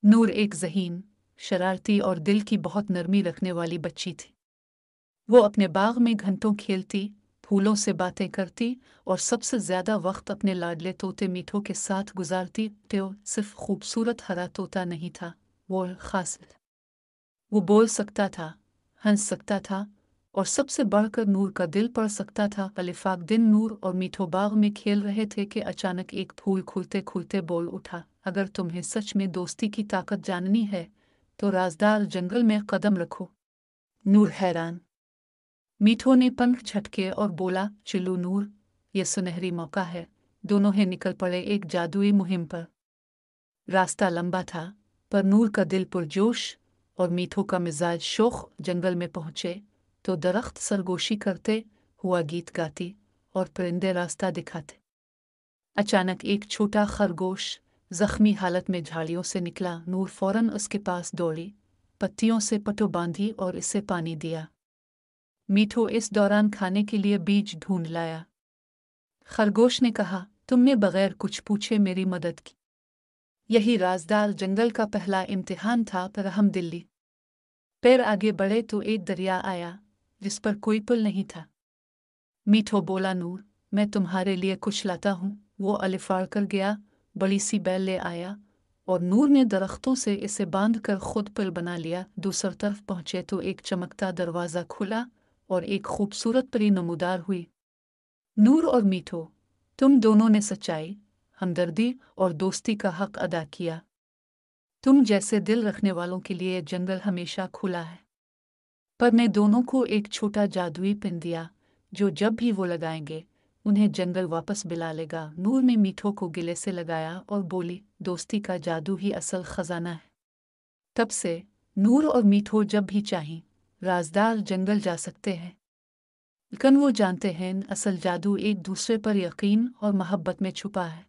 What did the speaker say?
नूर एक ज़हीन, शरारती और दिल की बहुत नरमी रखने वाली बच्ची थी। वो अपने बाग में घंटों खेलती, फूलों से बातें करती और सबसे ज़्यादा वक्त अपने लाडले तोते मीठो के साथ गुजारती। तो सिर्फ खूबसूरत हरा तोता नहीं था, वो खास। वो बोल सकता था, हंस सकता था और सबसे बढ़कर नूर का दिल पढ़ सकता था। अलिफाक दिन नूर और मीठो बाग में खेल रहे थे कि अचानक एक फूल खुलते खुलते बोल उठा, अगर तुम्हें सच में दोस्ती की ताकत जाननी है तो राजदार जंगल में कदम रखो। नूर हैरान। मीठो ने पंख झटके और बोला, चिल्लू नूर, ये सुनहरी मौका है। दोनों ही निकल पड़े एक जादुई मुहिम पर। रास्ता लंबा था, पर नूर का दिल पुरजोश और मीठो का मिजाज शोख। जंगल में पहुंचे तो दरख्त सरगोशी करते हुआ गीत गाती और परिंदे रास्ता दिखाते। अचानक एक छोटा खरगोश जख्मी हालत में झाड़ियों से निकला। नूर फौरन उसके पास दौड़ी, पत्तियों से पटो बांधी और इसे पानी दिया। मीठो इस दौरान खाने के लिए बीज ढूंढ लाया। खरगोश ने कहा, तुमने बगैर कुछ पूछे मेरी मदद की। यही राजदार जंगल का पहला इम्तिहान था। पर हम दिल्ली पैर आगे बढ़े तो एक दरिया आया जिस पर कोई पुल नहीं था। मीठो बोला, नूर, मैं तुम्हारे लिए कुछ लाता हूँ। वो अलिफाड़ कर गया, बड़ी सी बैल ले आया और नूर ने दरख्तों से इसे बांध कर खुद पुल बना लिया। दूसरी तरफ पहुंचे तो एक चमकता दरवाज़ा खुला और एक खूबसूरत परी नमूदार हुई। नूर और मीठो, तुम दोनों ने सच्चाई, हमदर्दी और दोस्ती का हक अदा किया। तुम जैसे दिल रखने वालों के लिए जंगल हमेशा खुला है। पर ने दोनों को एक छोटा जादुई पिन दिया जो जब भी वो लगाएंगे उन्हें जंगल वापस बुला लेगा। नूर ने मीठो को गिले से लगाया और बोली, दोस्ती का जादू ही असल खजाना है। तब से नूर और मीठो जब भी चाहें राजदार जंगल जा सकते हैं। लेकिन वो जानते हैं असल जादू एक दूसरे पर यकीन और मोहब्बत में छुपा है।